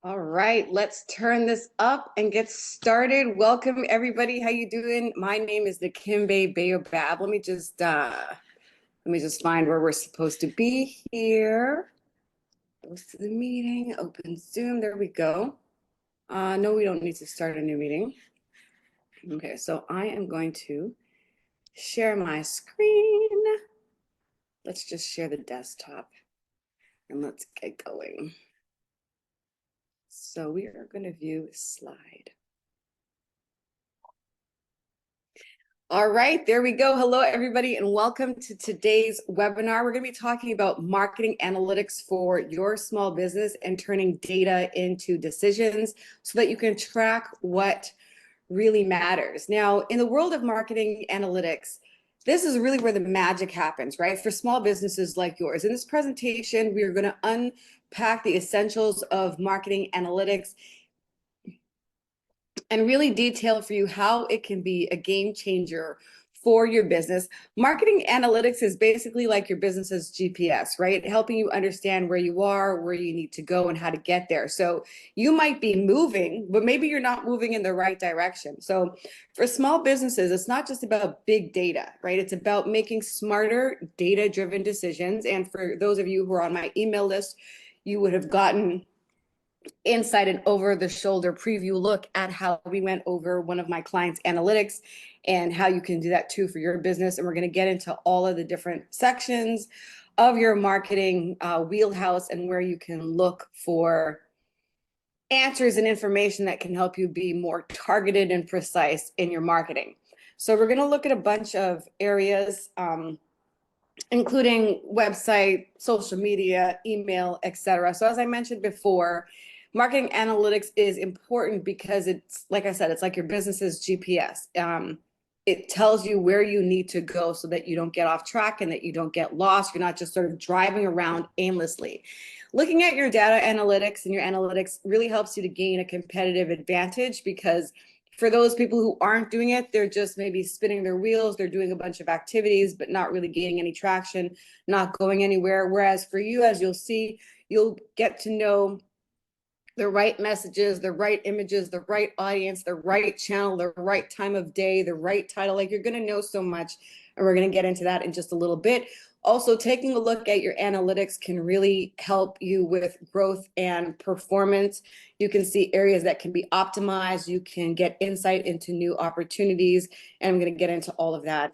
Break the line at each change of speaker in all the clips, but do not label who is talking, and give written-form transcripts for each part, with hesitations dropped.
All right, let's turn this up and get started. Welcome everybody. How you doing? My name is Nikimbe Baobab. Let me just find where we're supposed to be here. Goes to the meeting, open Zoom. There we go. No, we don't need to start a new meeting. Okay, so I am going to share my screen. Let's just share the desktop and let's get going. So we are going to view a slide. All right, there we go. Hello, everybody, and welcome to today's webinar. We're going to be talking about marketing analytics for your small business and turning data into decisions so that you can track what really matters. Now, in the world of marketing analytics, this is really where the magic happens, right? For small businesses like yours. In this presentation, we are going to unpack the essentials of marketing analytics and really detail for you how it can be a game changer for your business. Marketing analytics is basically like your business's GPS, right? Helping you understand where you are, where you need to go, and how to get there. So you might be moving, but maybe you're not moving in the right direction. So for small businesses, it's not just about big data, right? It's about making smarter data-driven decisions. And for those of you who are on my email list, you would have gotten inside and over the shoulder preview look at how we went over one of my clients' analytics and how you can do that too for your business. And we're going to get into all of the different sections of your marketing wheelhouse and where you can look for answers and information that can help you be more targeted and precise in your marketing. So we're going to look at a bunch of areas, including website, social media, email, etc. So as I mentioned before, marketing analytics is important because it's, like I said, it's like your business's GPS. It tells you where you need to go so that you don't get off track and that you don't get lost. You're not just sort of driving around aimlessly. Looking at your data analytics and your analytics really helps you to gain a competitive advantage because for those people who aren't doing it, they're just maybe spinning their wheels. They're doing a bunch of activities, but not really gaining any traction, not going anywhere. Whereas for you, as you'll see, you'll get to know the right messages, the right images, the right audience, the right channel, the right time of day, the right title. Like you're going to know so much. And we're going to get into that in just a little bit. Also, taking a look at your analytics can really help you with growth and performance. You can see areas that can be optimized. You can get insight into new opportunities. And I'm going to get into all of that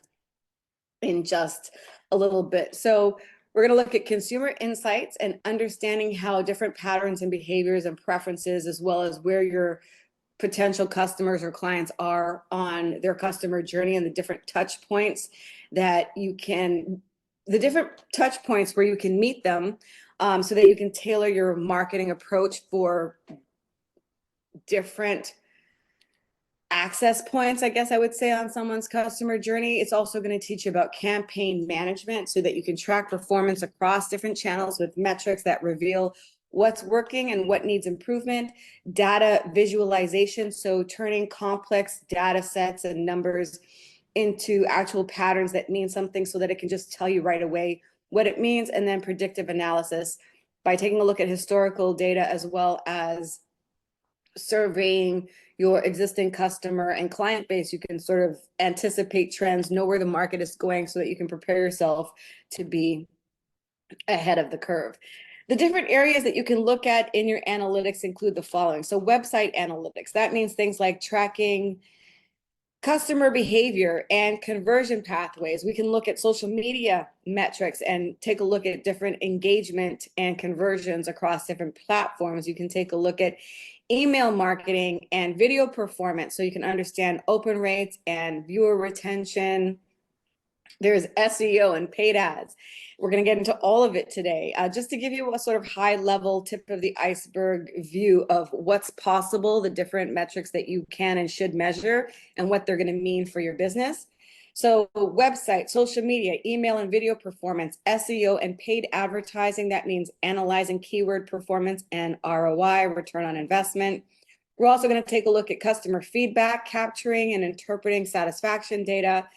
in just a little bit. So we're going to look at consumer insights and understanding how different patterns and behaviors and preferences, as well as where your potential customers or clients are on their customer journey and the different touch points that you can, the different touch points where you can meet them so that you can tailor your marketing approach for different access points, I guess I would say, on someone's customer journey. It's also going to teach you about campaign management so that you can track performance across different channels with metrics that reveal what's working and what needs improvement. Data visualization, so turning complex data sets and numbers into actual patterns that mean something so that it can just tell you right away what it means. And then predictive analysis by taking a look at historical data as well as surveying your existing customer and client base. You can sort of anticipate trends, know where the market is going so that you can prepare yourself to be ahead of the curve. The different areas that you can look at in your analytics include the following. So website analytics, that means things like tracking customer behavior and conversion pathways. We can look at social media metrics and take a look at different engagement and conversions across different platforms. You can take a look at email marketing and video performance so you can understand open rates and viewer retention. There's SEO and paid ads. We're going to get into all of it today. Just to give you a sort of high level tip of the iceberg view of what's possible, the different metrics that you can and should measure and what they're going to mean for your business. So website, social media, email and video performance, SEO and paid advertising. That means analyzing keyword performance and ROI, return on investment. We're also going to take a look at customer feedback, capturing and interpreting satisfaction data.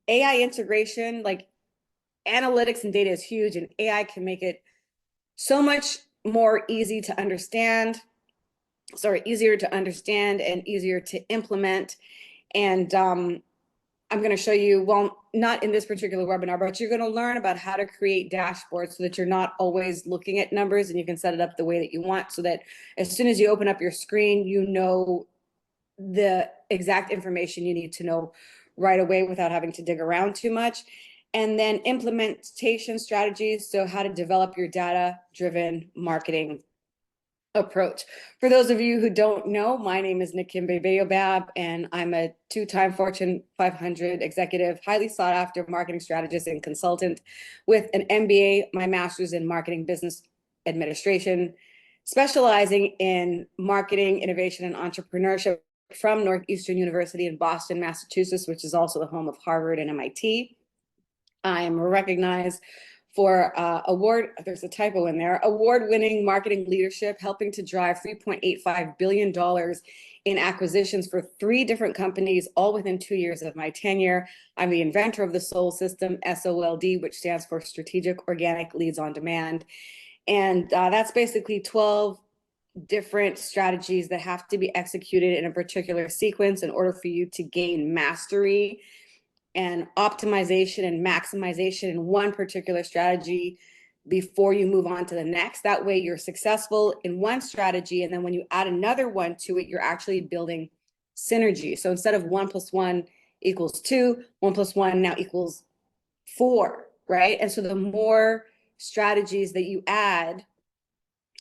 AI integration, like analytics and data is huge, and AI can make it so much more easy to understand sorry, easier to understand and easier to implement. And I'm going to show you, well, not in this particular webinar, but you're going to learn about how to create dashboards so that you're not always looking at numbers, and you can set it up the way that you want so that as soon as you open up your screen, you know the exact information you need to know right away without having to dig around too much. And then implementation strategies, so how to develop your data-driven marketing approach. For those of you who don't know, my name is Nikimbe Bayobab, and I'm a two-time Fortune 500 executive, highly sought after marketing strategist and consultant with an MBA, my master's in marketing business administration, specializing in marketing, innovation, and entrepreneurship from Northeastern University in Boston, Massachusetts, which is also the home of Harvard and MIT. I am recognized for there's a typo in there, award-winning marketing leadership, helping to drive $3.85 billion in acquisitions for 3 different companies, all within 2 years of my tenure. I'm the inventor of the S.O.L.D system, S.O.L.D, which stands for Strategic Organic Leads on Demand. And that's basically 12 different strategies that have to be executed in a particular sequence in order for you to gain mastery and optimization and maximization in one particular strategy before you move on to the next. That way you're successful in one strategy, and then when you add another one to it, you're actually building synergy. So instead of 1 + 1 = 2, 1 + 1 now equals 4, right? And so the more strategies that you add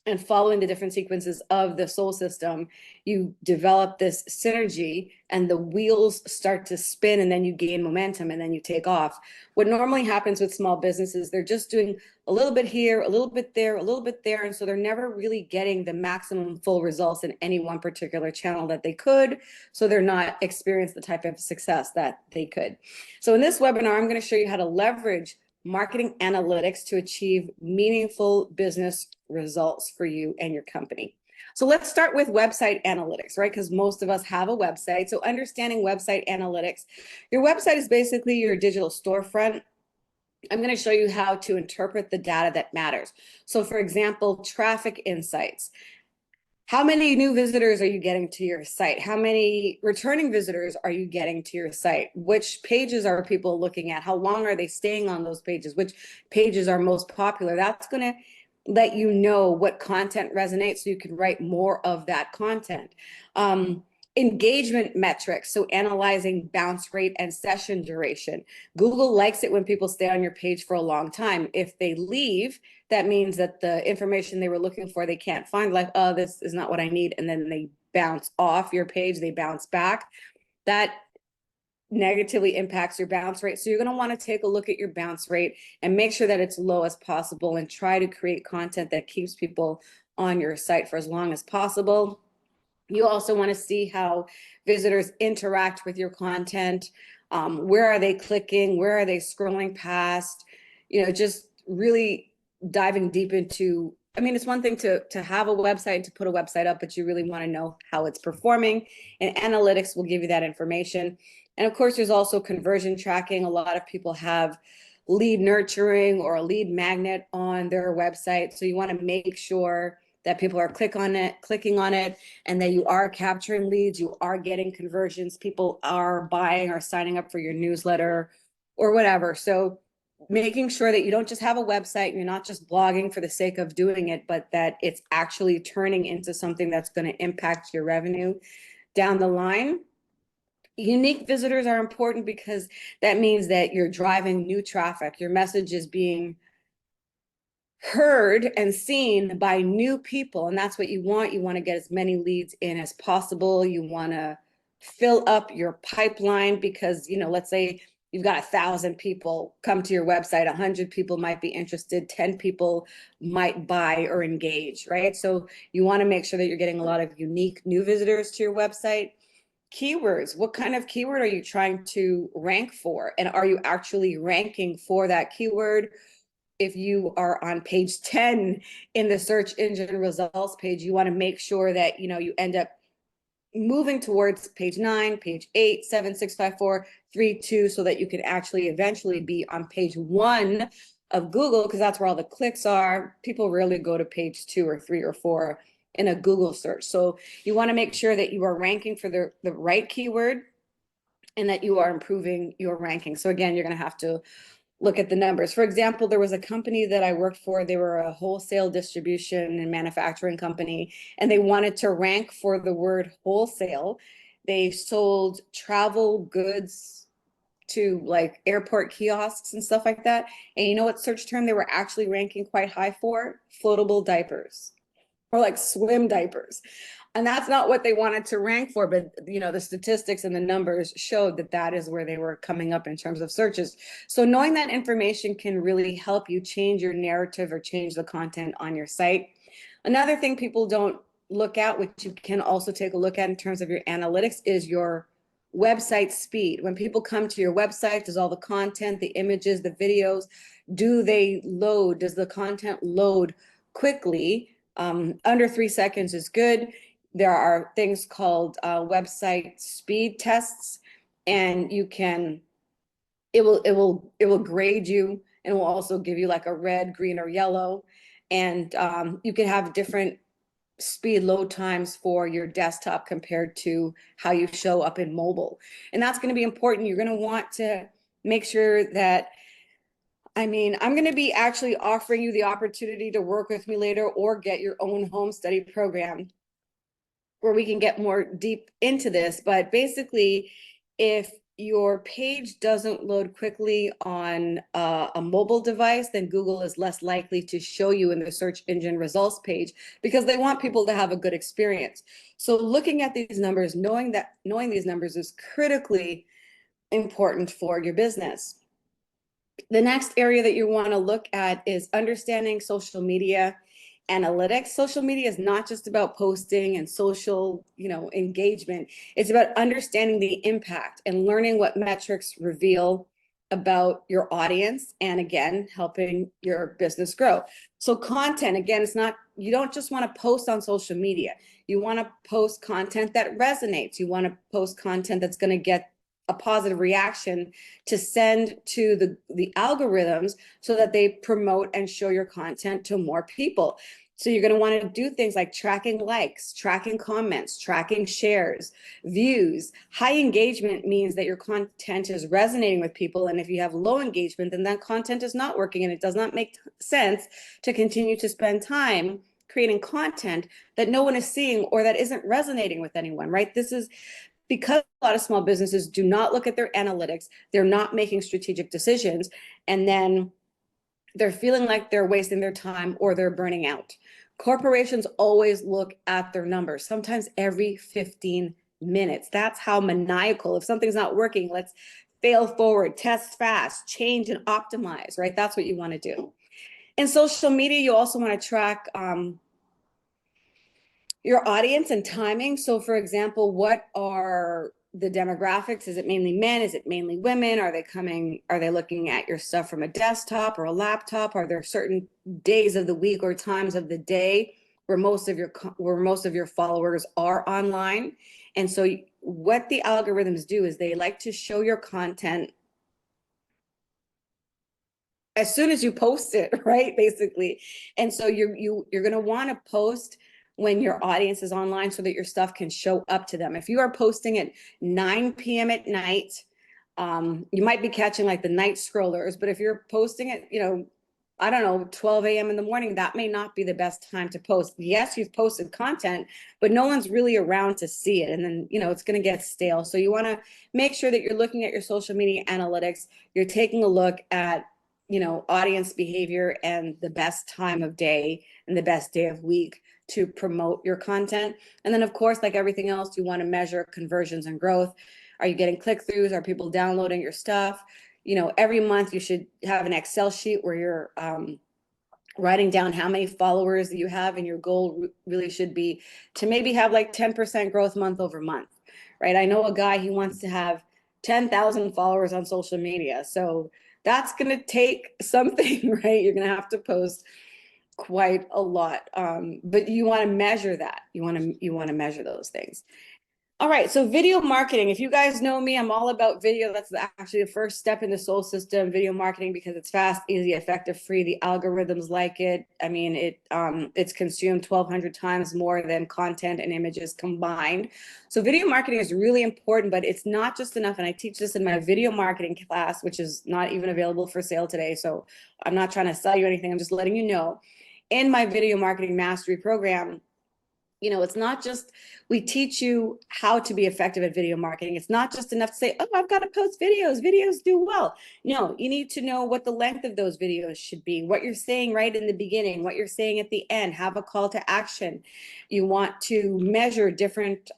and following the different sequences of the S.O.L.D system, you develop this synergy and the wheels start to spin, and then you gain momentum and then you take off. What normally happens with small businesses, they're just doing a little bit here, a little bit there, a little bit there. And so they're never really getting the maximum full results in any one particular channel that they could. So they're not experiencing the type of success that they could. So in this webinar, I'm going to show you how to leverage marketing analytics to achieve meaningful business results for you and your company. So let's start with website analytics, right? Because most of us have a website. So understanding website analytics, your website is basically your digital storefront. I'm going to show you how to interpret the data that matters. So for example, traffic insights. How many new visitors are you getting to your site? How many returning visitors are you getting to your site? Which pages are people looking at? How long are they staying on those pages? Which pages are most popular? That's going to let you know what content resonates so you can write more of that content. Engagement metrics, so analyzing bounce rate and session duration. Google likes it when people stay on your page for a long time. If they leave, that means that the information they were looking for, they can't find, like, oh, this is not what I need. And then they bounce off your page, they bounce back. That negatively impacts your bounce rate. So you're going to want to take a look at your bounce rate and make sure that it's low as possible, and try to create content that keeps people on your site for as long as possible. You also want to see how visitors interact with your content. Where are they clicking? Where are they scrolling past? Just really diving deep into, I mean, it's one thing to have a website, to put a website up, but you really want to know how it's performing, and analytics will give you that information. And of course, there's also conversion tracking. A lot of people have lead nurturing or a lead magnet on their website. So you want to make sure that people are clicking on it, and that you are capturing leads, you are getting conversions, people are buying or signing up for your newsletter or whatever. So making sure that you don't just have a website, you're not just blogging for the sake of doing it, but that it's actually turning into something that's going to impact your revenue down the line. Unique visitors are important because that means that you're driving new traffic. Your message is being heard and seen by new people, and that's what you want. You want to get as many leads in as possible. You want to fill up your pipeline because, let's say you've got 1,000 people come to your website, 100 people might be interested, 10 people might buy or engage, right? So you want to make sure that you're getting a lot of unique new visitors to your website. Keywords, what kind of keyword are you trying to rank for? And are you actually ranking for that keyword? If you are on page 10 in the search engine results page, you want to make sure that you end up moving towards page 9, page 8, 7, 6, 5, 4, 3, 2, so that you can actually eventually be on page 1 of Google, because that's where all the clicks are. People rarely go to page 2 or 3 or 4 in a Google search. So you want to make sure that you are ranking for the right keyword and that you are improving your ranking. So again, you're going to have to look at the numbers. For example, there was a company that I worked for. They were a wholesale distribution and manufacturing company, and they wanted to rank for the word wholesale. They sold travel goods to like airport kiosks and stuff like that. And you know what search term they were actually ranking quite high for? Floatable diapers or like swim diapers. And that's not what they wanted to rank for, but the statistics and the numbers showed that that is where they were coming up in terms of searches. So knowing that information can really help you change your narrative or change the content on your site. Another thing people don't look at, which you can also take a look at in terms of your analytics, is your website speed. When people come to your website, does all the content, the images, the videos, do they load? Does the content load quickly? Under 3 seconds is good. There are things called website speed tests, and it will grade you, and will also give you like a red, green, or yellow. And you can have different speed load times for your desktop compared to how you show up in mobile. And that's going to be important. You're going to want to make sure that, I'm going to be actually offering you the opportunity to work with me later or get your own home study program where we can get more deep into this. But basically, if your page doesn't load quickly on a mobile device, then Google is less likely to show you in the search engine results page because they want people to have a good experience. So looking at these numbers, knowing these numbers is critically important for your business. The next area that you want to look at is understanding social media analytics. Social media is not just about posting and social, engagement. It's about understanding the impact and learning what metrics reveal about your audience, and again, helping your business grow. So content, again, you don't just want to post on social media. You want to post content that resonates. You want to post content that's going to get a positive reaction to send to the algorithms so that they promote and show your content to more people. So you're going to want to do things like tracking likes, tracking comments, tracking shares, views. High engagement means that your content is resonating with people. And if you have low engagement, then that content is not working, and it does not make sense to continue to spend time creating content that no one is seeing or that isn't resonating with anyone, right? This is because a lot of small businesses do not look at their analytics. They're not making strategic decisions, and then they're feeling like they're wasting their time or they're burning out. Corporations always look at their numbers, sometimes every 15 minutes. That's how maniacal. If something's not working, let's fail forward, test fast, change and optimize, right? That's what you want to do. In social media, you also want to track your audience and timing. So for example, what are the demographics? Is it mainly men? Is it mainly women? Are they looking at your stuff from a desktop or a laptop? Are there certain days of the week or times of the day where most of your followers are online? And so what the algorithms do is they like to show your content as soon as you post it, right? Basically. And so you're going to want to post when your audience is online so that your stuff can show up to them. If you are posting at 9 p.m. at night, you might be catching like the night scrollers, but if you're posting it, I don't know, 12 a.m. in the morning, that may not be the best time to post. Yes, you've posted content, but no one's really around to see it. And then, it's going to get stale. So you want to make sure that you're looking at your social media analytics. You're taking a look at audience behavior and the best time of day and the best day of week to promote your content. And then of course, like everything else, you want to measure conversions and growth. Are you getting click-throughs? Are people downloading your stuff? Every month you should have an Excel sheet where you're writing down how many followers you have, and your goal really should be to maybe have like 10% growth month over month, right? I know a guy, he wants to have 10,000 followers on social media. So that's going to take something, right? You're going to have to post quite a lot. But you want to measure that. You want to measure those things. All right, so video marketing. If you guys know me, I'm all about video. That's actually the first step in the S.O.L.D system, video marketing, because it's fast, easy, effective, free. The algorithms like it. I mean, it's consumed 1,200 times more than content and images combined. So video marketing is really important, but it's not just enough. And I teach this in my video marketing class, which is not even available for sale today. So I'm not trying to sell you anything. I'm just letting you know. In my video marketing mastery program, it's not just, we teach you how to be effective at video marketing. It's not just enough to say, oh, I've got to post videos. Videos do well. No, you need to know what the length of those videos should be, what you're saying right in the beginning, what you're saying at the end, have a call to action. You want to measure different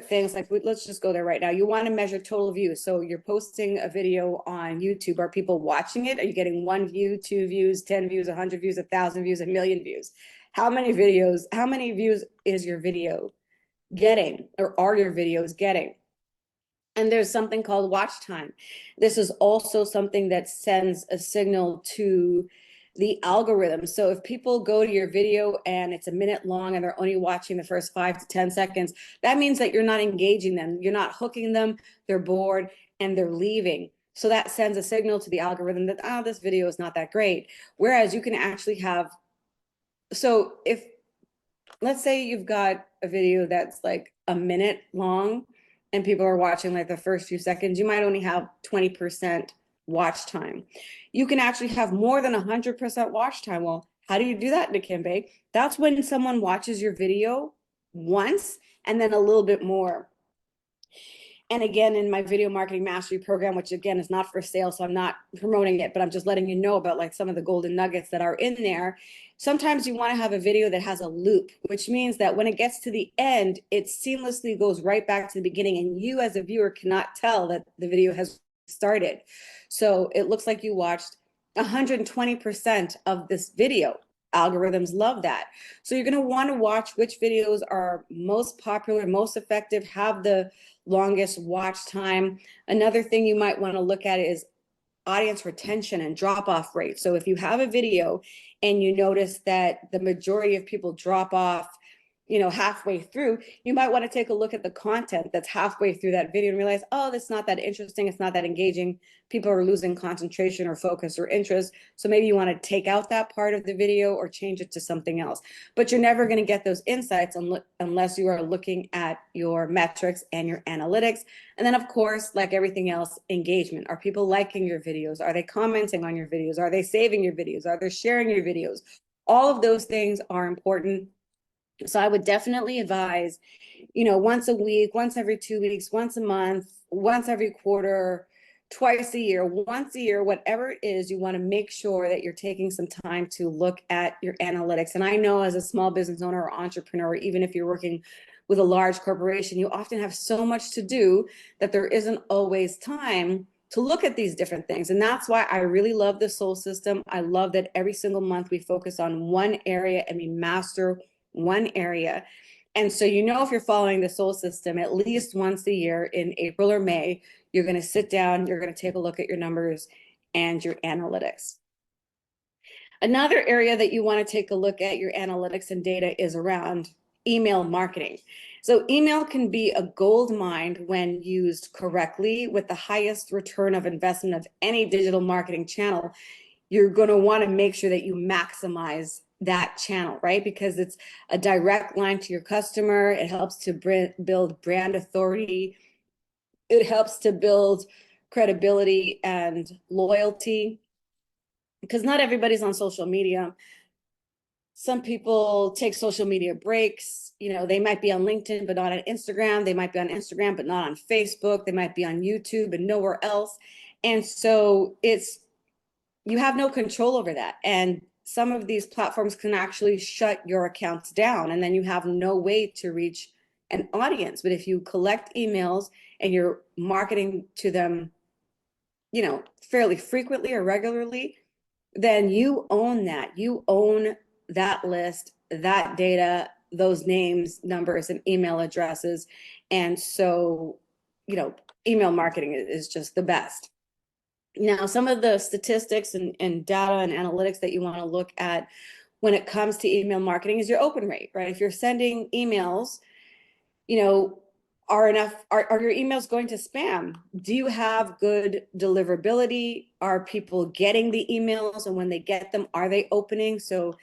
things. Like, let's just go there right now. You want to measure total views. So you're posting a video on YouTube. Are people watching it? Are you getting 1 view, 2 views, 10 views, 100 views, 1,000 views, 1,000,000 views? How many views is your video getting, or are your videos getting? And there's something called watch time. This is also something that sends a signal to the algorithm. So if people go to your video and it's a minute long and they're only watching the first 5 to 10 seconds, that means that you're not engaging them. You're not hooking them. They're bored and they're leaving. So that sends a signal to the algorithm that, oh, this video is not that great. Whereas you can actually have, so if, let's say you've got a video that's like a minute long and people are watching like the first few seconds, you might only have 20% watch time. You can actually have more than 100% watch time. Well, how do you do that, Dikembe? That's when someone watches your video once and then a little bit more. And again, in my video marketing mastery program, which again is not for sale, so I'm not promoting it, but I'm just letting you know about like some of the golden nuggets that are in there. Sometimes you want to have a video that has a loop, which means that when it gets to the end, it seamlessly goes right back to the beginning, and you as a viewer cannot tell that the video has started. So it looks like you watched 120% of this video. Algorithms love that. So you're going to want to watch which videos are most popular, most effective, have the longest watch time. Another thing you might want to look at is audience retention and drop off rate. So if you have a video and you notice that the majority of people drop off, halfway through, you might want to take a look at the content that's halfway through that video and realize, oh, that's not that interesting. It's not that engaging. People are losing concentration or focus or interest. So maybe you want to take out that part of the video or change it to something else. But you're never going to get those insights unless you are looking at your metrics and your analytics. And then, of course, like everything else, engagement. Are people liking your videos? Are they commenting on your videos? Are they saving your videos? Are they sharing your videos? All of those things are important. So I would definitely advise, once a week, once every 2 weeks, once a month, once every quarter, twice a year, once a year, whatever it is, you want to make sure that you're taking some time to look at your analytics. And I know as a small business owner or entrepreneur, even if you're working with a large corporation, you often have so much to do that there isn't always time to look at these different things. And that's why I really love the S.O.L.D system. I love that every single month we focus on one area and we master one area. And so, if you're following the S.O.L.D system, at least once a year in April or May, you're going to sit down, you're going to take a look at your numbers and your analytics. Another area that you want to take a look at your analytics and data is around email marketing. So email can be a gold mine when used correctly with the highest return of investment of any digital marketing channel. You're going to want to make sure that you maximize that channel, right? Because it's a direct line to your customer. It helps to build brand authority. It helps to build credibility and loyalty, because not everybody's on social media. Some people take social media breaks. They might be on LinkedIn, but not on Instagram. They might be on Instagram, but not on Facebook. They might be on YouTube and nowhere else. And so you have no control over that. And some of these platforms can actually shut your accounts down, and then you have no way to reach an audience. But if you collect emails and you're marketing to them, fairly frequently or regularly, then you own that. You own that list, that data, those names, numbers, and email addresses. And so, email marketing is just the best. Now, some of the statistics and data and analytics that you want to look at when it comes to email marketing is your open rate, right? If you're sending emails, you know, are your emails going to spam? Do you have good deliverability? Are people getting the emails? And when they get them, are they opening? So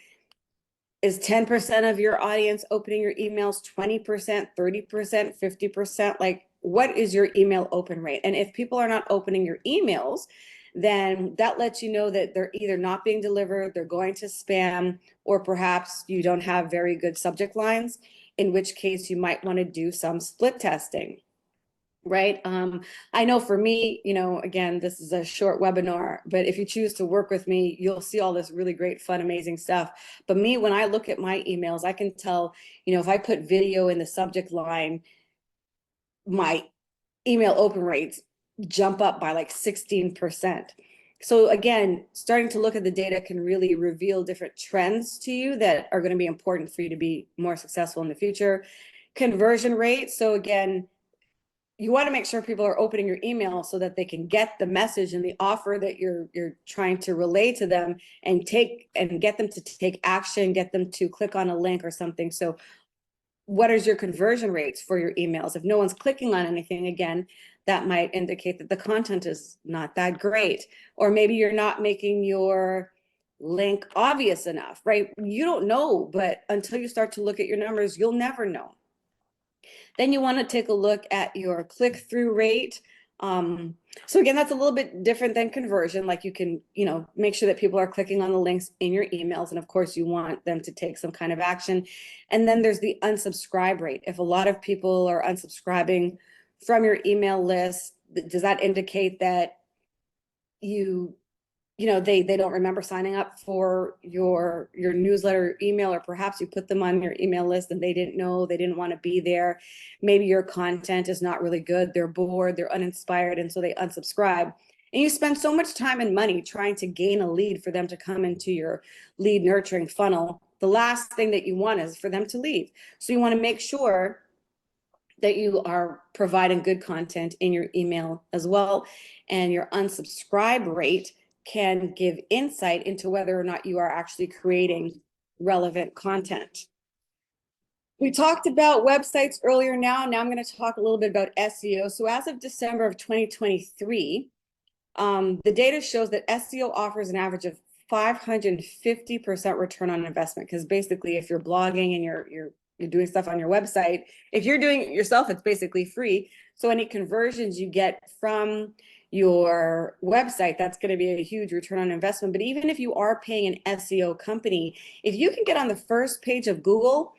is 10% of your audience opening your emails, 20%, 30%, 50%? Like, what is your email open rate? And if people are not opening your emails, then that lets you know that they're either not being delivered, they're going to spam, or perhaps you don't have very good subject lines, in which case you might want to do some split testing. Right. I know for me, you know, again, this is a short webinar, but if you choose to work with me, you'll see all this really great, fun, amazing stuff. But me, when I look at my emails, I can tell, you know, if I put video in the subject line, my email open rates jump up by like 16%. So again, starting to look at the data can really reveal different trends to you that are going to be important for you to be more successful in the future. Conversion rate. So again, you want to make sure people are opening your email so that they can get the message and the offer that you're trying to relay to them, and get them to take action, get them to click on a link or something. So what is your conversion rates for your emails? If no one's clicking on anything, again, that might indicate that the content is not that great. Or maybe you're not making your link obvious enough, right? You don't know, but until you start to look at your numbers, you'll never know. Then you want to take a look at your click-through rate. So again, that's a little bit different than conversion. Like you can, you know, make sure that people are clicking on the links in your emails. And of course, you want them to take some kind of action. And then there's the unsubscribe rate. If a lot of people are unsubscribing from your email list, does that indicate that you know, they don't remember signing up for your newsletter email, or perhaps you put them on your email list and they didn't know, they didn't want to be there. Maybe your content is not really good, they're bored, they're uninspired, and so they unsubscribe. And you spend so much time and money trying to gain a lead for them to come into your lead nurturing funnel. The last thing that you want is for them to leave. So you want to make sure that you are providing good content in your email as well. And your unsubscribe rate can give insight into whether or not you are actually creating relevant content. We talked about websites earlier now. Now I'm going to talk a little bit about SEO. So as of December of 2023, the data shows that SEO offers an average of 550% return on investment. Because basically, if you're blogging and you're doing stuff on your website, if you're doing it yourself, it's basically free. So any conversions you get from your website, that's going to be a huge return on investment. But even if you are paying an SEO company, if you can get on the first page of Google,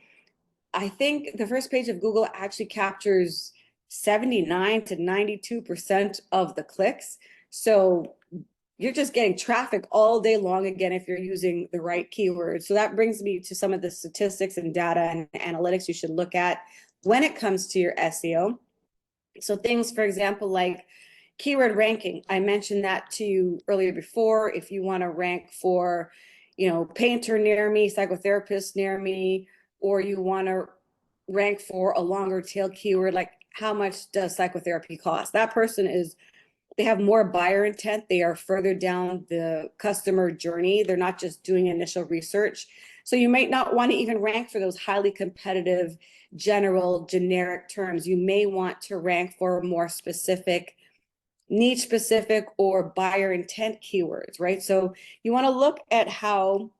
I think the first page of Google actually captures 79 to 92% of the clicks. So you're just getting traffic all day long, again, if you're using the right keywords. So that brings me to some of the statistics and data and analytics you should look at when it comes to your SEO. So things, for example, like keyword ranking. I mentioned that to you earlier before. If you want to rank for, you know, painter near me, psychotherapist near me, or you want to rank for a longer tail keyword, like how much does psychotherapy cost? That person is, they have more buyer intent. They are further down the customer journey. They're not just doing initial research. So you might not want to even rank for those highly competitive, general, generic terms. You may want to rank for more specific, niche specific, or buyer intent keywords, right? So you want to look at how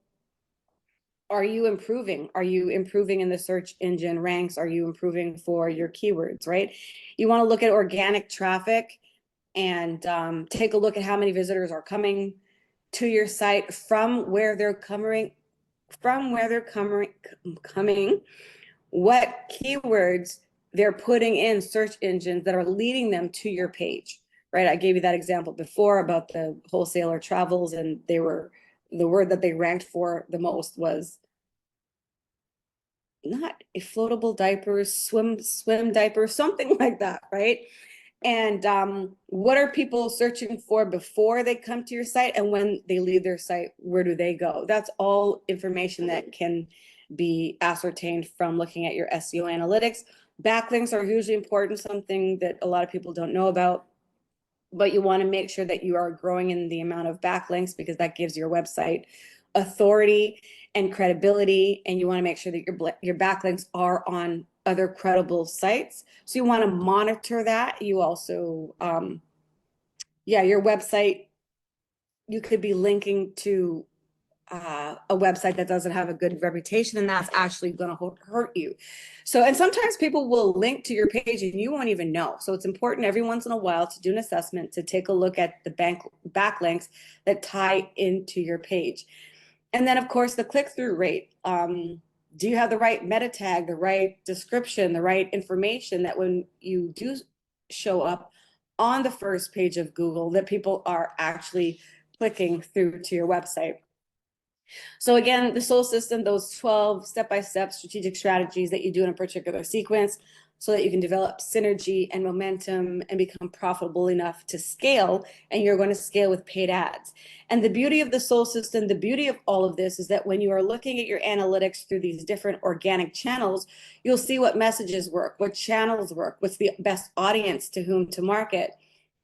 are you improving? Are you improving in the search engine ranks? Are you improving for your keywords, right? You want to look at organic traffic and take a look at how many visitors are coming to your site from where they're coming, what keywords they're putting in search engines that are leading them to your page, right? I gave you that example before about the wholesaler travels, and the word that they ranked for the most was not a floatable diapers, swim diapers, something like that, right? And what are people searching for before they come to your site, and when they leave their site, where do they go? That's all information that can be ascertained from looking at your SEO analytics. Backlinks are hugely important, something that a lot of people don't know about, but you want to make sure that you are growing in the amount of backlinks, because that gives your website authority. and credibility, and you want to make sure that your backlinks are on other credible sites. So you want to monitor that. You also, yeah, your website, you could be linking to a website that doesn't have a good reputation, and that's actually going to hurt you. So, and sometimes people will link to your page and you won't even know. So it's important every once in a while to do an assessment, to take a look at the backlinks that tie into your page. And then, of course, the click-through rate. Do you have the right meta tag, the right description, the right information that when you do show up on the first page of Google, that people are actually clicking through to your website? So again, the SOL system, those 12 step-by-step strategic strategies that you do in a particular sequence so that you can develop synergy and momentum and become profitable enough to scale, and you're going to scale with paid ads. And the beauty of the SOL system, the beauty of all of this is that when you are looking at your analytics through these different organic channels, you'll see what messages work, what channels work, what's the best audience to whom to market.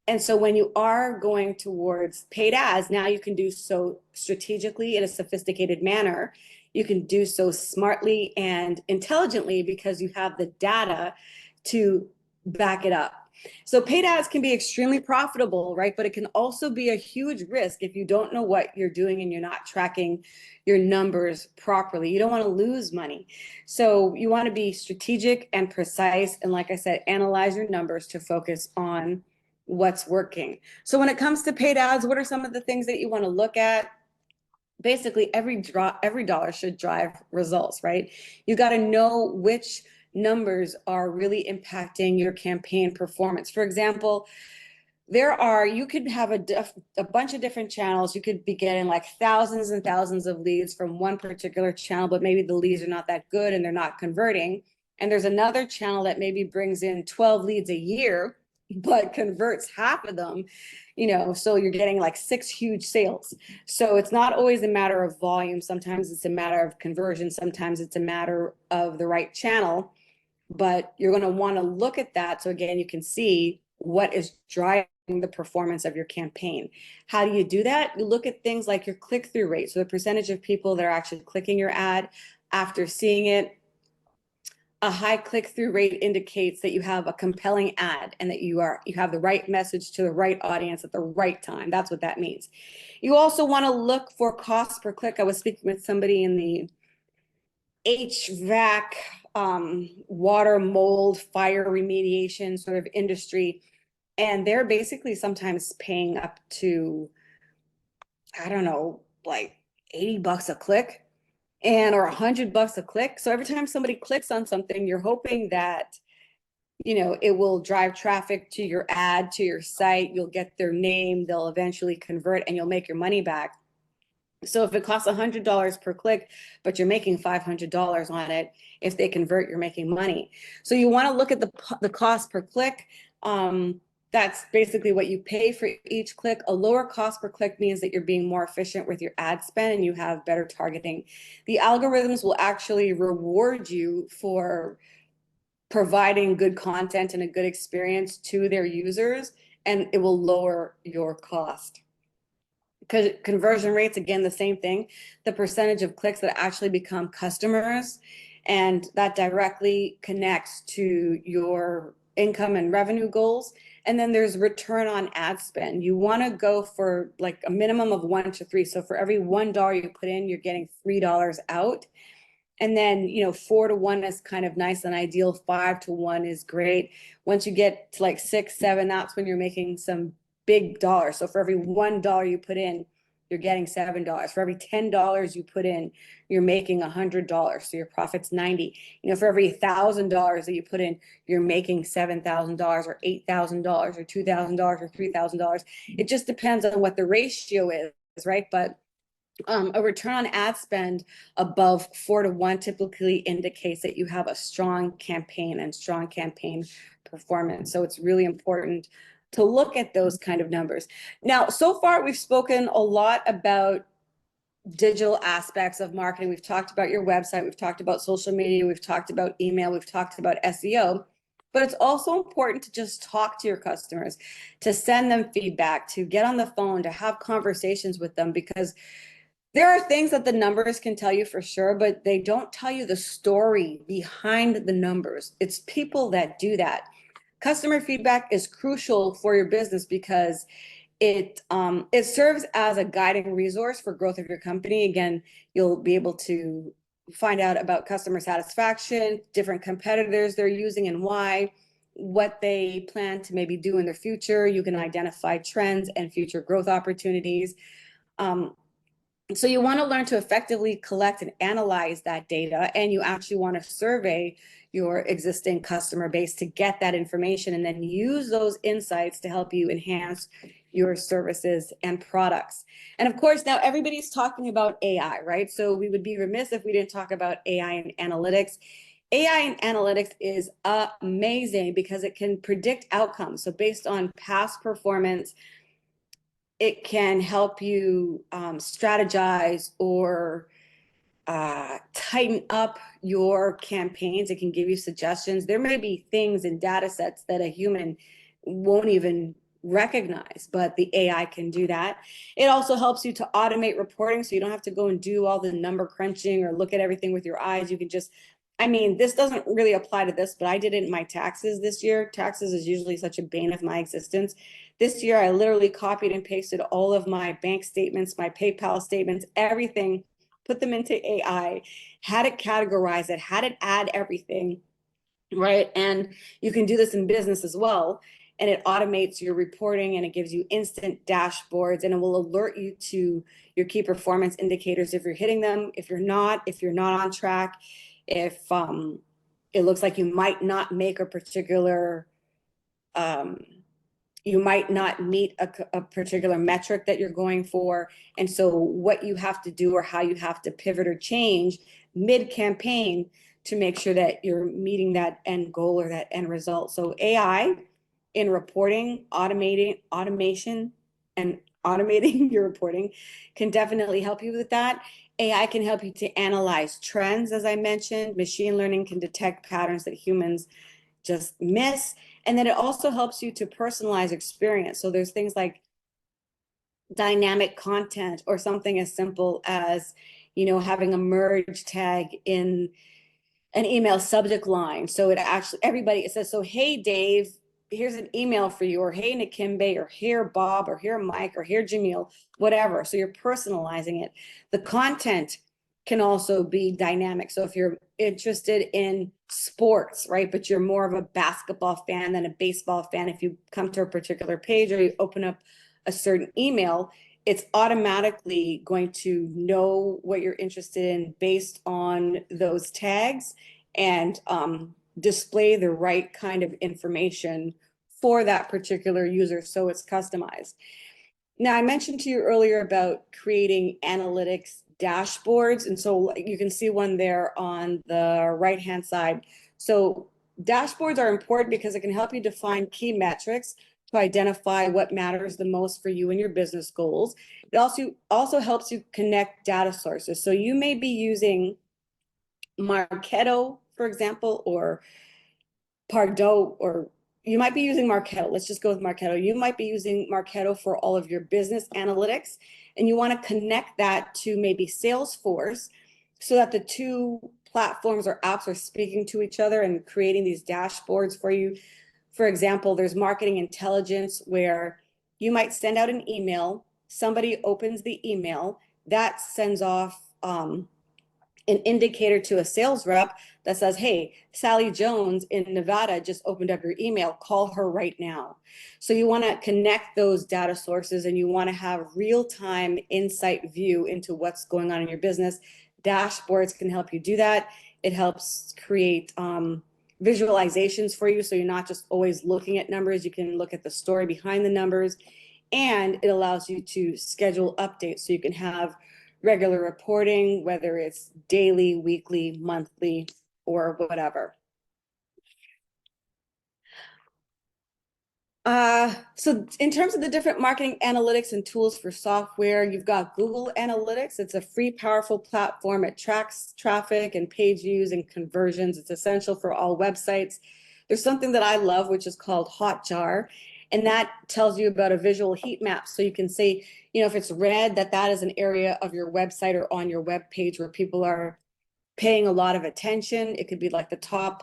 And so when you are going towards paid ads, now you can do so strategically in a sophisticated manner. You can do so smartly and intelligently because you have the data to back it up. So paid ads can be extremely profitable, right? But it can also be a huge risk if you don't know what you're doing and you're not tracking your numbers properly. You don't want to lose money. So you want to be strategic and precise. And like I said, analyze your numbers to focus on what's working. So when it comes to paid ads, what are some of the things that you want to look at? Basically, every dollar should drive results, right? You got to know which numbers are really impacting your campaign performance. For example, you could have a bunch of different channels. You could be getting like thousands and thousands of leads from one particular channel, but maybe the leads are not that good and they're not converting. And there's another channel that maybe brings in 12 leads a year, but converts half of them, so you're getting like 6 huge sales. So it's not always a matter of volume. Sometimes it's a matter of conversion. Sometimes it's a matter of the right channel, but you're going to want to look at that. So again, you can see what is driving the performance of your campaign. How do you do that? You look at things like your click-through rate. So the percentage of people that are actually clicking your ad after seeing it. A high click-through rate indicates that you have a compelling ad and that you have the right message to the right audience at the right time. That's what that means. You also want to look for cost per click. I was speaking with somebody in the HVAC, water, mold, fire remediation sort of industry, and they're basically sometimes paying up to, I don't know, like $80 a click or $100 a click. So every time somebody clicks on something, you're hoping that, it will drive traffic to your ad, to your site. You'll get their name, they'll eventually convert, and you'll make your money back. So if it costs $100 per click, but you're making $500 on it, if they convert, you're making money. So you want to look at the cost per click. That's basically what you pay for each click. A lower cost per click means that you're being more efficient with your ad spend and you have better targeting. The algorithms will actually reward you for providing good content and a good experience to their users, and it will lower your cost. Conversion rates, again, the same thing, the percentage of clicks that actually become customers, and that directly connects to your income and revenue goals. And then there's return on ad spend. You want to go for like a minimum of 1 to 3. So for every $1 you put in, you're getting $3 out. And then, 4 to 1 is kind of nice and ideal. 5 to 1 is great. Once you get to like 6, 7, that's when you're making some big dollars. So for every $1 you put in, you're getting $7. For every $10 you put in, you're making $100. So your profit's 90. For every $1,000 that you put in, you're making $7,000 or $8,000 or $2,000 or $3,000. It just depends on what the ratio is, right? But a return on ad spend above 4 to 1 typically indicates that you have a strong campaign and strong campaign performance. So it's really important to look at those kind of numbers. Now, so far, we've spoken a lot about digital aspects of marketing. We've talked about your website. We've talked about social media. We've talked about email. We've talked about SEO. But it's also important to just talk to your customers, to send them feedback, to get on the phone, to have conversations with them, because There are things that the numbers can tell you for sure, but they don't tell you the story behind the numbers. It's people that do that. Customer feedback is crucial for your business because it serves as a guiding resource for growth of your company. Again, you'll be able to find out about customer satisfaction, different competitors they're using and why, what they plan to maybe do in the future. You can identify trends and future growth opportunities. Um, so you want to learn to effectively collect and analyze that data, and you actually want to survey your existing customer base to get that information and then use those insights to help you enhance your services and products. And of course, now everybody's talking about AI, right? So we would be remiss if we didn't talk about AI and analytics. AI and analytics is amazing because it can predict outcomes. So based on past performance, it can help you strategize or tighten up your campaigns. It can give you suggestions. There may be things in data sets that a human won't even recognize, but the AI can do that. It also helps you to automate reporting, so you don't have to go and do all the number crunching or look at everything with your eyes. You can just, I mean, this doesn't really apply to this, but I did it in my taxes this year. Taxes is usually such a bane of my existence. This year, I literally copied and pasted all of my bank statements, my PayPal statements, everything, put them into AI, had it categorize it, had it add everything, right? And you can do this in business as well. And it automates your reporting and it gives you instant dashboards, and it will alert you to your key performance indicators if you're hitting them, if you're not on track, if it looks like you might not make a particular um, you might not meet a particular metric that you're going for. And so what you have to do or how you have to pivot or change mid-campaign to make sure that you're meeting that end goal or that end result. So AI in reporting, automation, and automating your reporting can definitely help you with that. AI can help you to analyze trends, as I mentioned. Machine learning can detect patterns that humans just miss. And then it also helps you to personalize experience. So there's things like dynamic content or something as simple as, having a merge tag in an email subject line. So it actually, everybody, it says, so, hey, Dave, here's an email for you, or hey, Nakimbe, or here, Bob, or here, Mike, or here, Jamil, whatever. So you're personalizing it. The content can also be dynamic. So if you're interested in sports, right, but you're more of a basketball fan than a baseball fan, if you come to a particular page or you open up a certain email, it's automatically going to know what you're interested in based on those tags and display the right kind of information for that particular user, so it's customized. Now, I mentioned to you earlier about creating analytics dashboards, and so you can see one there on the right-hand side. So dashboards are important because it can help you define key metrics to identify what matters the most for you and your business goals. It also helps you connect data sources. So you may be using Marketo, for example, or Pardot, or you might be using Marketo. Let's just go with Marketo. You might be using Marketo for all of your business analytics, and you want to connect that to maybe Salesforce so that the two platforms or apps are speaking to each other and creating these dashboards for you. For example, there's marketing intelligence where you might send out an email, somebody opens the email, that sends off an indicator to a sales rep that says, hey, Sally Jones in Nevada just opened up your email, call her right now. So you want to connect those data sources and you want to have real-time insight view into what's going on in your business. Dashboards can help you do that. It helps create visualizations for you, so you're not just always looking at numbers. You can look at the story behind the numbers, and it allows you to schedule updates so you can have regular reporting, whether it's daily, weekly, monthly, or whatever. So in terms of the different marketing analytics and tools for software, you've got Google Analytics. It's a free, powerful platform. It tracks traffic and page views and conversions. It's essential for all websites. There's something that I love, which is called Hotjar. And that tells you about a visual heat map. So you can see, if it's red, that is an area of your website or on your web page where people are paying a lot of attention. It could be like the top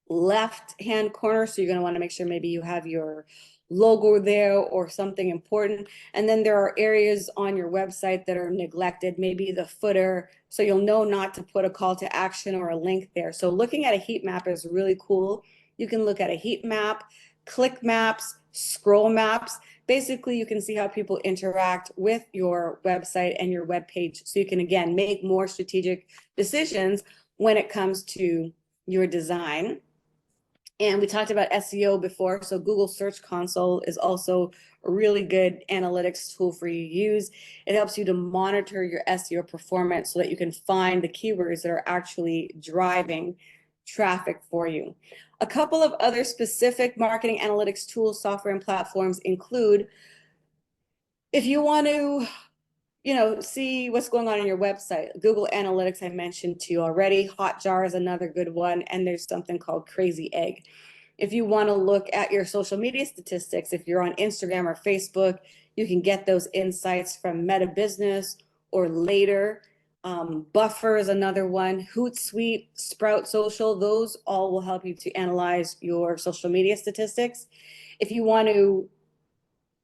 left hand corner. So you're going to want to make sure maybe you have your logo there or something important. And then there are areas on your website that are neglected, maybe the footer. So you'll know not to put a call to action or a link there. So looking at a heat map is really cool. You can look at a heat map, click maps, scroll maps. Basically, you can see how people interact with your website and your web page. So you can, again, make more strategic decisions when it comes to your design. And we talked about SEO before, so Google Search Console is also a really good analytics tool for you to use. It helps you to monitor your SEO performance so that you can find the keywords that are actually driving traffic for you. A couple of other specific marketing analytics tools, software, and platforms include, if you want to see what's going on in your website. Google Analytics, I mentioned to you already. Hotjar is another good one. And there's something called Crazy Egg. If you want to look at your social media statistics, if you're on Instagram or Facebook, you can get those insights from Meta Business or Later. Buffer is another one. Hootsuite, Sprout Social, those all will help you to analyze your social media statistics. If you want to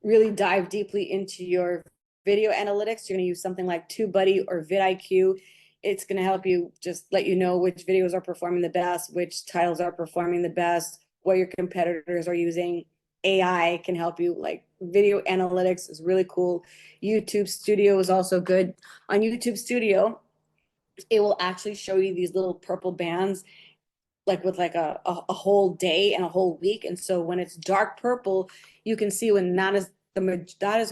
really dive deeply into your video analytics, you're going to use something like TubeBuddy or vidIQ. It's going to help you just let you know which videos are performing the best, which titles are performing the best, what your competitors are using. AI can help you. Like, video analytics is really cool. YouTube Studio is also good. On YouTube Studio, it will actually show you these little purple bands, like with like a whole day and a whole week. And so when it's dark purple, you can see when that is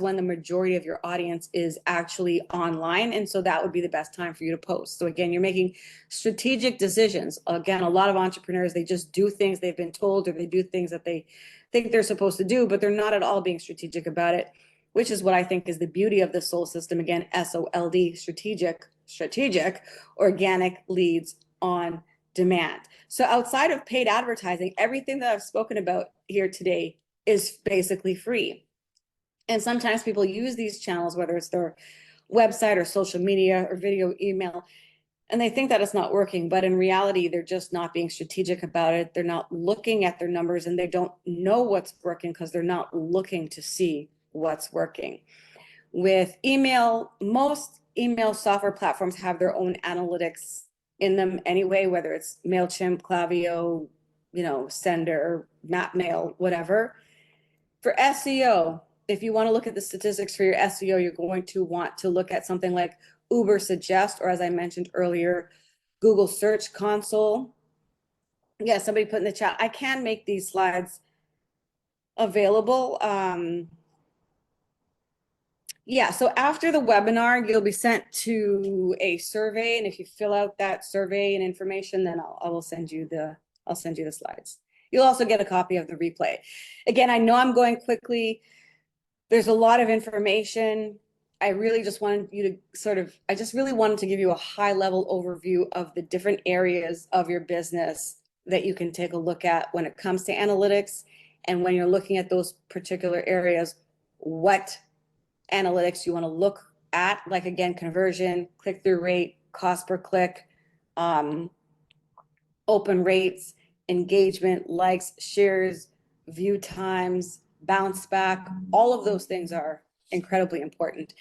when the majority of your audience is actually online. And so that would be the best time for you to post. So again, you're making strategic decisions. Again, a lot of entrepreneurs, they just do things they've been told, or they do things that they think they're supposed to do, but they're not at all being strategic about it, which is what I think is the beauty of the S.O.L.D system. Again, S-O.L.D, strategic, organic leads on demand. So outside of paid advertising, everything that I've spoken about here today is basically free. And sometimes people use these channels, whether it's their website or social media or video, email, and they think that it's not working. But in reality, they're just not being strategic about it. They're not looking at their numbers, and they don't know what's working because they're not looking to see what's working. With email, most email software platforms have their own analytics in them anyway, whether it's MailChimp, Klaviyo, Sender, Mapmail, whatever. For SEO, if you want to look at the statistics for your SEO, you're going to want to look at something like Uber Suggest, or as I mentioned earlier, Google Search Console. Yeah, somebody put in the chat, I can make these slides available. Yeah, so after the webinar, you'll be sent to a survey, and if you fill out that survey and information, then I'll send you the slides. You'll also get a copy of the replay. Again, I know I'm going quickly. There's a lot of information. I really just wanted you to I just really wanted to give you a high level overview of the different areas of your business that you can take a look at when it comes to analytics. And when you're looking at those particular areas, what analytics you want to look at, like, again, conversion, click-through rate, cost per click, open rates, engagement, likes, shares, view times, bounce back. All of those things are incredibly important.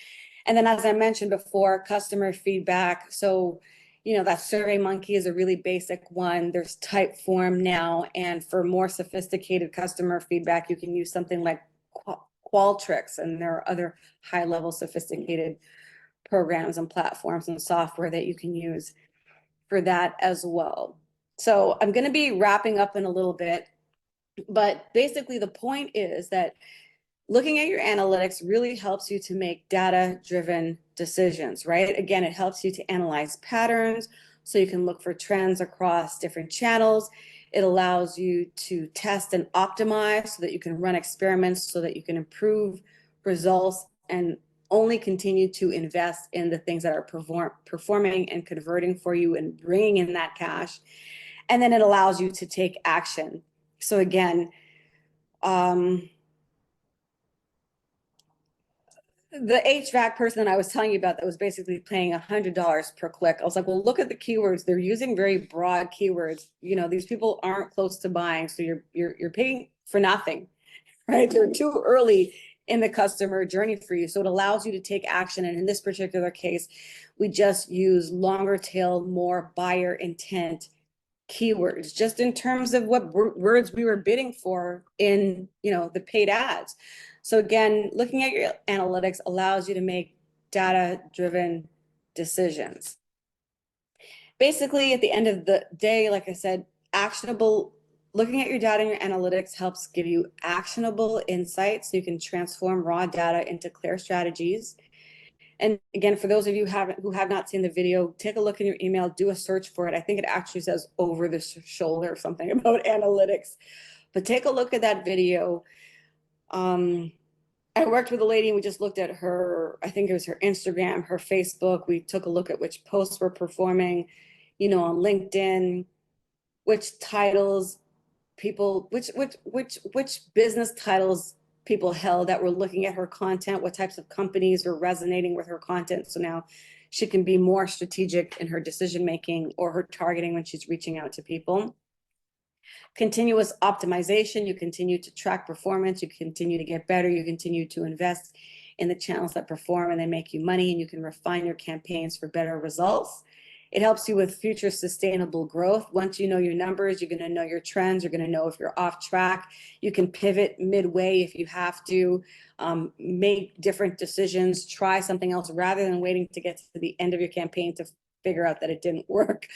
And then, as I mentioned before, customer feedback. So, that SurveyMonkey is a really basic one. There's Typeform now. And for more sophisticated customer feedback, you can use something like Qualtrics, and there are other high-level sophisticated programs and platforms and software that you can use for that as well. So I'm going to be wrapping up in a little bit, but basically the point is that looking at your analytics really helps you to make data-driven decisions, right? Again, it helps you to analyze patterns so you can look for trends across different channels. It allows you to test and optimize so that you can run experiments, so that you can improve results and only continue to invest in the things that are performing and converting for you and bringing in that cash. And then it allows you to take action. So again, the HVAC person that I was telling you about that was basically paying $100 per click. I was like, well, look at the keywords. They're using very broad keywords. You know, these people aren't close to buying, so you're paying for nothing, right? They're too early in the customer journey for you. So it allows you to take action. And in this particular case, we just use longer tail, more buyer intent keywords, just in terms of what words we were bidding for in, you know, the paid ads. So again, looking at your analytics allows you to make data-driven decisions. Basically, at the end of the day, like I said, actionable, looking at your data and your analytics helps give you actionable insights so you can transform raw data into clear strategies. And again, for those of you who have not seen the video, take a look in your email, do a search for it. I think it actually says over the shoulder or something about analytics. But take a look at that video. I worked with a lady and we just looked at her, I think it was her Instagram, her Facebook. We took a look at which posts were performing, you know, on LinkedIn, which titles people, which business titles people held that were looking at her content, what types of companies were resonating with her content. So now she can be more strategic in her decision making or her targeting when she's reaching out to people. Continuous optimization, you continue to track performance, you continue to get better, you continue to invest in the channels that perform and they make you money, and you can refine your campaigns for better results. It helps you with future sustainable growth. Once you know your numbers, you're going to know your trends. You're going to know if you're off track. You can pivot midway if you have to, make different decisions, try something else rather than waiting to get to the end of your campaign to figure out that it didn't work.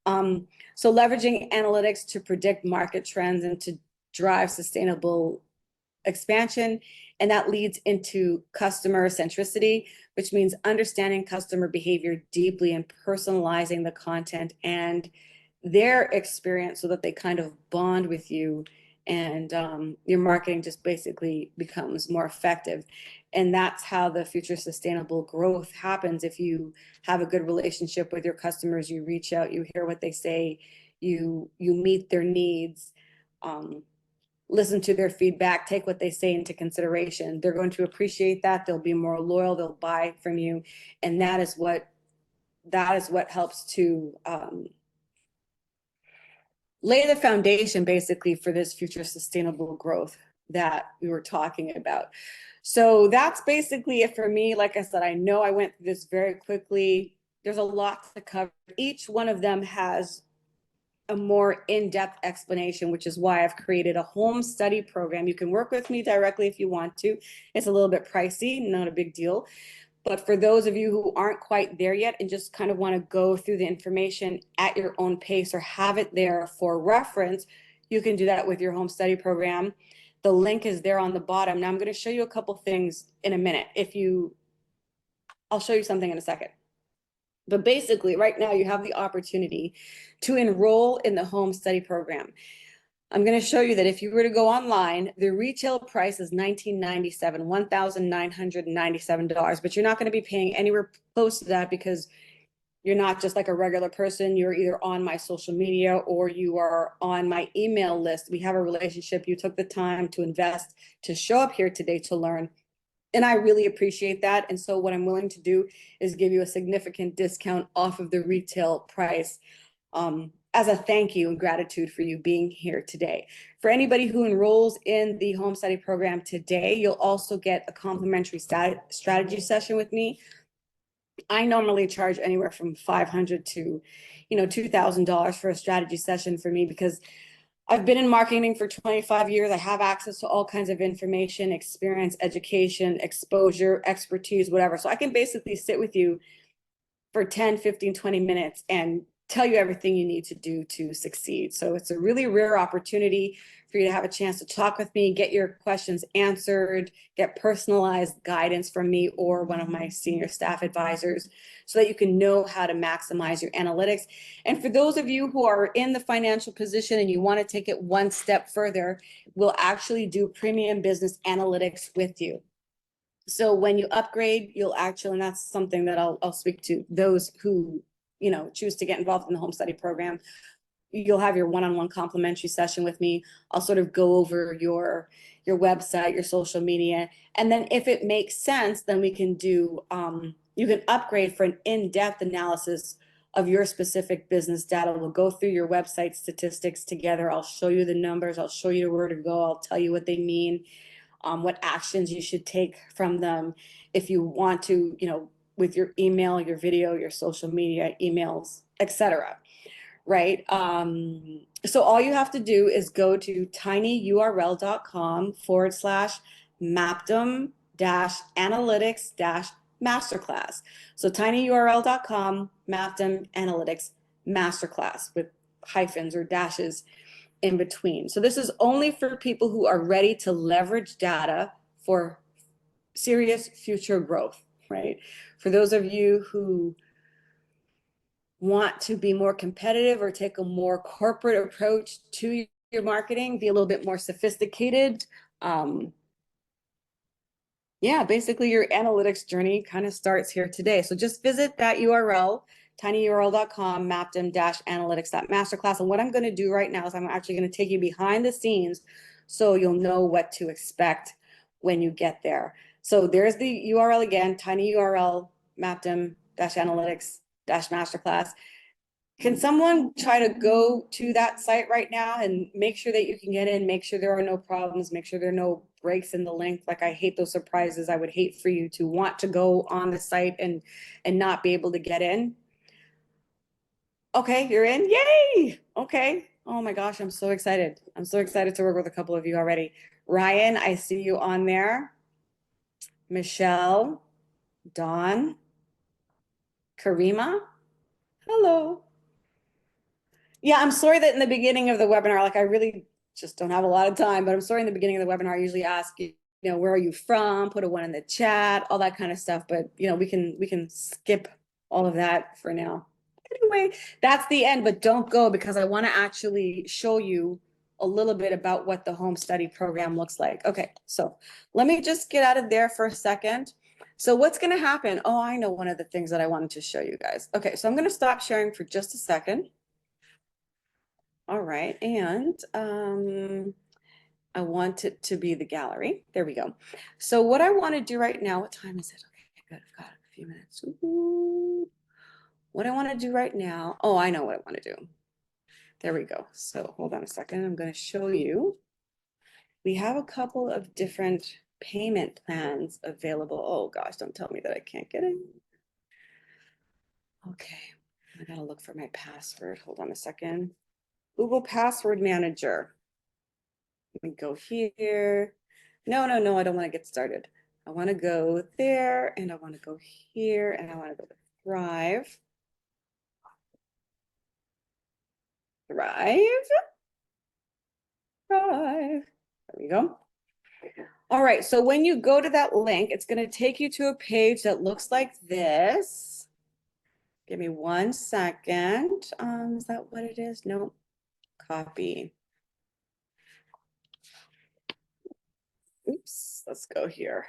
So leveraging analytics to predict market trends and to drive sustainable expansion. And that leads into customer centricity, which means understanding customer behavior deeply and personalizing the content and their experience so that they kind of bond with you, and your marketing just basically becomes more effective. And that's how the future sustainable growth happens. If you have a good relationship with your customers, you reach out, you hear what they say, you meet their needs, listen to their feedback, take what they say into consideration. They're going to appreciate that. They'll be more loyal. They'll buy from you, and that is what helps to lay the foundation basically for this future sustainable growth that we were talking about. So that's basically it for me. Like I said, I know I went through this very quickly. There's a lot to cover. Each one of them has a more in-depth explanation, which is why I've created a home study program. You can work with me directly if you want to. It's a little bit pricey, not a big deal. But for those of you who aren't quite there yet and just kind of want to go through the information at your own pace or have it there for reference, you can do that with your home study program. The link is there on the bottom. Now I'm going to show you a couple things in a minute. I'll show you something in a second. But basically, right now you have the opportunity to enroll in the home study program. I'm going to show you that if you were to go online, the retail price is $19.97, $1,997, but you're not going to be paying anywhere close to that because you're not just like a regular person. You're either on my social media or you are on my email list. We have a relationship. You took the time to invest, to show up here today to learn. And I really appreciate that. And so what I'm willing to do is give you a significant discount off of the retail price, as a thank you and gratitude for you being here today. For anybody who enrolls in the home study program today, you'll also get a complimentary strategy session with me. I normally charge anywhere from $500 to, $2,000 for a strategy session for me because I've been in marketing for 25 years. I have access to all kinds of information, experience, education, exposure, expertise, whatever. So I can basically sit with you for 10, 15, 20 minutes and tell you everything you need to do to succeed. So it's a really rare opportunity for you to have a chance to talk with me, get your questions answered, get personalized guidance from me or one of my senior staff advisors so that you can know how to maximize your analytics. And for those of you who are in the financial position and you want to take it one step further, we'll actually do premium business analytics with you. So when you upgrade, you'll actually, and that's something that I'll speak to those who, choose to get involved in the home study program. you'll have your one-on-one complimentary session with me. I'll sort of go over your website, your social media, and then if it makes sense, then we can do you can upgrade for an in-depth analysis of your specific business data. We'll go through your website statistics together. I'll show you the numbers. I'll show you where to go. I'll tell you what they mean, what actions you should take from them. If you want to, with your email, your video, your social media, emails, etc. Right? So all you have to do is go to tinyurl.com/mapdom analytics masterclass. So tinyurl.com mapdom analytics masterclass with hyphens or dashes in between. So this is only for people who are ready to leverage data for serious future growth, right? For those of you who want to be more competitive or take a more corporate approach to your marketing, be a little bit more sophisticated. Yeah, basically your analytics journey kind of starts here today. So just visit that URL, tinyurl.com, mapdom-analytics.masterclass. And what I'm going to do right now is I'm actually going to take you behind the scenes so you'll know what to expect when you get there. So there's the URL again, tinyurl, mapdom-analytics-masterclass. Can someone try to go to that site right now and make sure that you can get in, make sure there are no problems, make sure there are no breaks in the link? Like, I hate those surprises. I would hate for you to want to go on the site and not be able to get in. Okay, you're in. Yay! Okay. Oh my gosh, I'm so excited. I'm so excited to work with a couple of you already. Ryan, I see you on there. Michelle, Dawn, Karima. Hello. Yeah, I'm sorry that in the beginning of the webinar, like I really just don't have a lot of time, but I'm sorry in the beginning of the webinar, I usually ask you, where are you from? Put a 1 in the chat, all that kind of stuff. But we can skip all of that for now. Anyway, that's the end, but don't go because I want to actually show you a little bit about what the home study program looks like. Okay, so let me just get out of there for a second. So what's going to happen? Oh, I know one of the things that I wanted to show you guys. Okay, so I'm going to stop sharing for just a second. All right, and I want it to be the gallery. There we go. So what I want to do right now, what time is it? Okay, good, I've got a few minutes. Ooh. What I want to do right now, oh, I know what I want to do. There we go. So hold on a second, I'm going to show you. We have a couple of different payment plans available. Oh gosh, don't tell me that I can't get in. Okay, I gotta look for my password. Hold on a second. Google Password Manager. Let me go here. No, I don't want to get started. I want to go there and I want to go here and I want to go to Thrive. Thrive. There we go. All right, so when you go to that link, it's going to take you to a page that looks like this. Give me 1 second. Is that what it is? No. Copy. Oops, let's go here.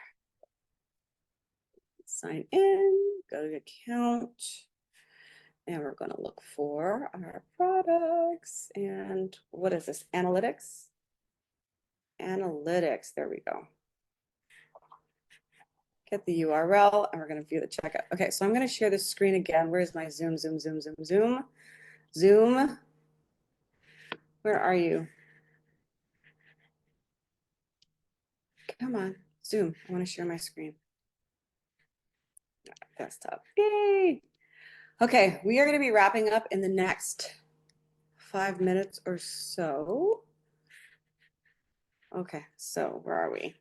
Sign in, go to account. And we're going to look for our products. And what is this? Analytics? Analytics. There we go. Get the URL and we're going to view the checkout. Okay, so I'm going to share the screen again. Where's my Zoom? Zoom. Where are you? Come on, Zoom. I want to share my screen. Desktop. Yay. Okay, we are going to be wrapping up in the next 5 minutes or so. Okay, so where are we?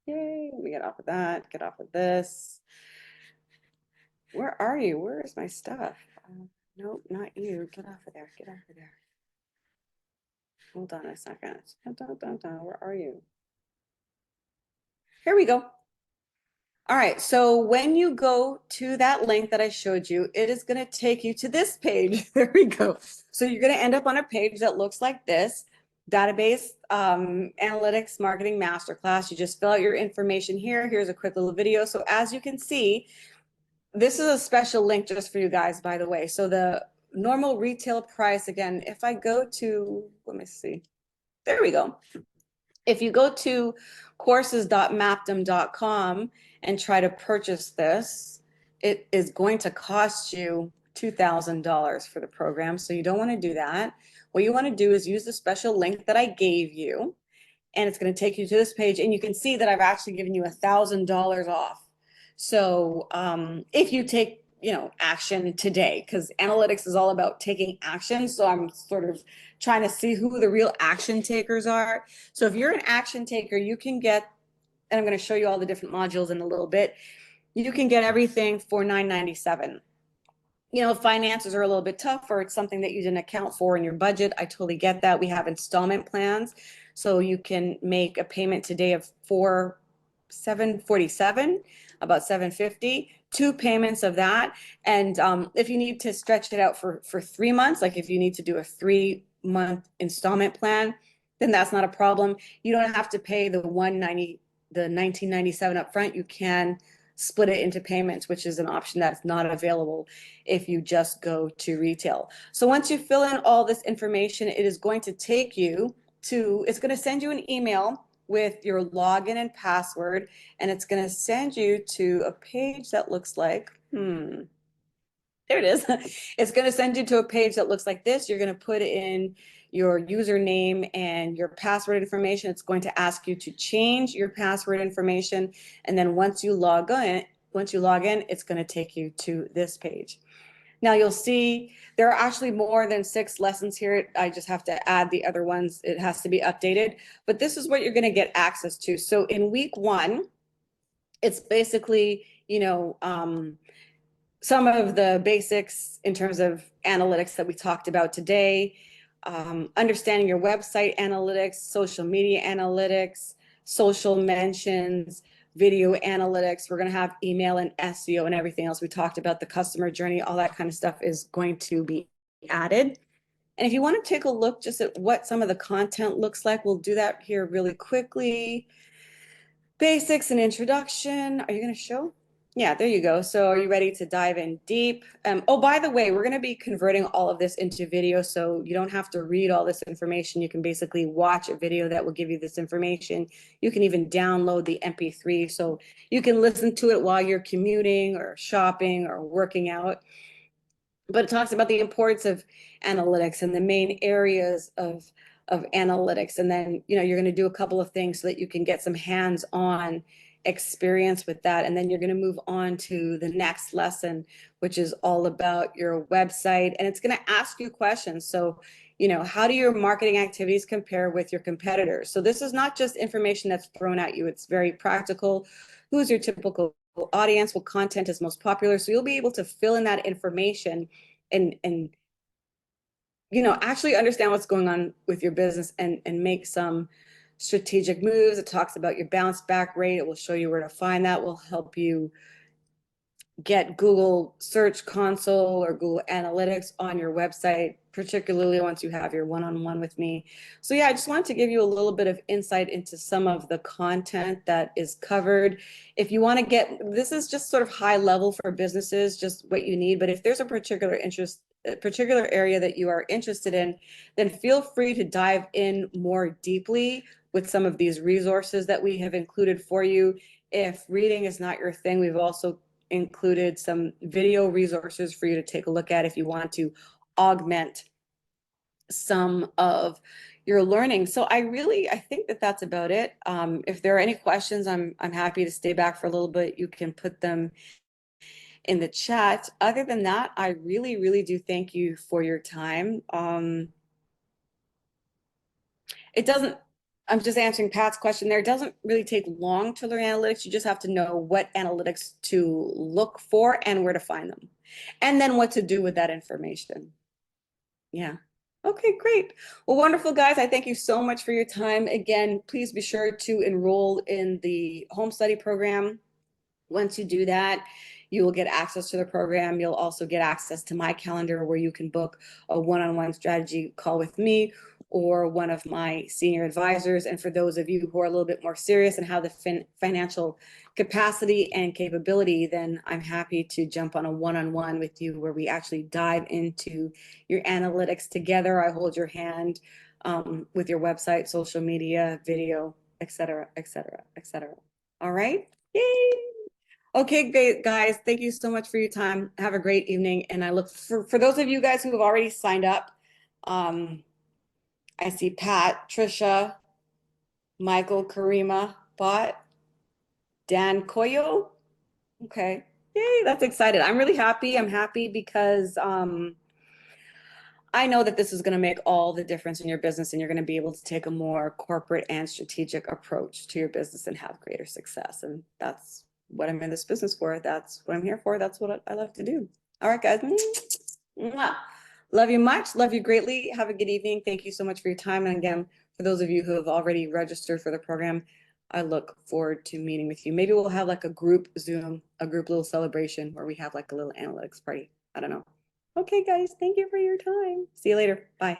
Yay, let me get off of that, get off of this. Where are you? Where is my stuff? Nope, not you. Get off of there, get off of there. Hold on a second. Where are you? Here we go. All right, so when you go to that link that I showed you, it is going to take you to this page. There we go. So you're going to end up on a page that looks like this. Database Analytics Marketing Masterclass. You just fill out your information here. Here's a quick little video. So as you can see, this is a special link just for you guys, by the way. So the normal retail price, again, if I go to, let me see, there we go. If you go to courses.mapdom.com and try to purchase this, it is going to cost you $2,000 for the program. So you don't want to do that. What you want to do is use the special link that I gave you, and it's going to take you to this page, and you can see that I've actually given you $1,000 off. So if you take, action today, because analytics is all about taking action. So I'm sort of trying to see who the real action takers are. So if you're an action taker, you can get, and I'm going to show you all the different modules in a little bit. You can get everything for $9.97. Finances are a little bit tough, or it's something that you didn't account for in your budget. I totally get that. We have installment plans. So you can make a payment today of $747, about $750, two payments of that. And if you need to stretch it out for 3 months, like if you need to do a 3-month installment plan, then that's not a problem. You don't have to pay the $19.97 up front. You can split it into payments, which is an option that's not available if you just go to retail. So once you fill in all this information, it is going to take you to, it's going to send you an email with your login and password, and it's going to send you to a page that looks like, there it is. It's going to send you to a page that looks like this. You're going to put in your username and your password information. It's going to ask you to change your password information. And then once you log in, it's going to take you to this page. Now you'll see there are actually more than 6 lessons here. I just have to add the other ones. It has to be updated, but this is what you're going to get access to. So in week 1, it's basically, some of the basics in terms of analytics that we talked about today, understanding your website analytics, social media analytics, social mentions, video analytics. We're going to have email and SEO and everything else. We talked about the customer journey, all that kind of stuff is going to be added. And if you want to take a look just at what some of the content looks like, we'll do that here really quickly. Basics and introduction. Are you going to show? Yeah, there you go. So are you ready to dive in deep? Oh, by the way, we're going to be converting all of this into video, so you don't have to read all this information. You can basically watch a video that will give you this information. You can even download the MP3, so you can listen to it while you're commuting or shopping or working out. But it talks about the importance of analytics and the main areas of analytics. And then, you're going to do a couple of things so that you can get some hands-on experience with that. And then you're going to move on to the next lesson, which is all about your website. And it's going to ask you questions. So, how do your marketing activities compare with your competitors? So this is not just information that's thrown at you. It's very practical. Who's your typical audience? What content is most popular? So you'll be able to fill in that information and actually understand what's going on with your business and make some strategic moves. It talks about your bounce back rate. It will show you where to find that. Will help you get Google Search Console or Google Analytics on your website, particularly once you have your one-on-one with me. So yeah, I just wanted to give you a little bit of insight into some of the content that is covered. If you want to get, this is just sort of high level for businesses, just what you need. But if there's a particular area that you are interested in, then feel free to dive in more deeply with some of these resources that we have included for you. If reading is not your thing, we've also included some video resources for you to take a look at if you want to augment some of your learning. So I think that that's about it. If there are any questions, I'm happy to stay back for a little bit. You can put them in the chat. Other than that, I really, really do thank you for your time. It doesn't, I'm just answering Pat's question there. It doesn't really take long to learn analytics. You just have to know what analytics to look for and where to find them, and then what to do with that information. Yeah. Okay, great. Well, wonderful, guys. I thank you so much for your time. Again, please be sure to enroll in the home study program. Once you do that, you will get access to the program. You'll also get access to my calendar where you can book a one-on-one strategy call with me or one of my senior advisors. And for those of you who are a little bit more serious and have the financial capacity and capability, then I'm happy to jump on a one-on-one with you where we actually dive into your analytics together. I hold your hand with your website, social media, video, et cetera, et cetera, et cetera. All right. Yay. Okay, great, guys. Thank you so much for your time. Have a great evening. And I look for those of you guys who have already signed up. I see Pat, Trisha, Michael, Karima, Bot, Dan Koyo. Okay. Yay, that's excited. I'm really happy. I'm happy because I know that this is going to make all the difference in your business, and you're going to be able to take a more corporate and strategic approach to your business and have greater success. And that's what I'm in this business for. That's what I'm here for. That's what I love to do. All right, guys. Mwah. Love you much. Love you greatly. Have a good evening. Thank you so much for your time. And again, for those of you who have already registered for the program, I look forward to meeting with you. Maybe we'll have like a group Zoom, a group little celebration where we have like a little analytics party. I don't know. Okay, guys, thank you for your time. See you later. Bye.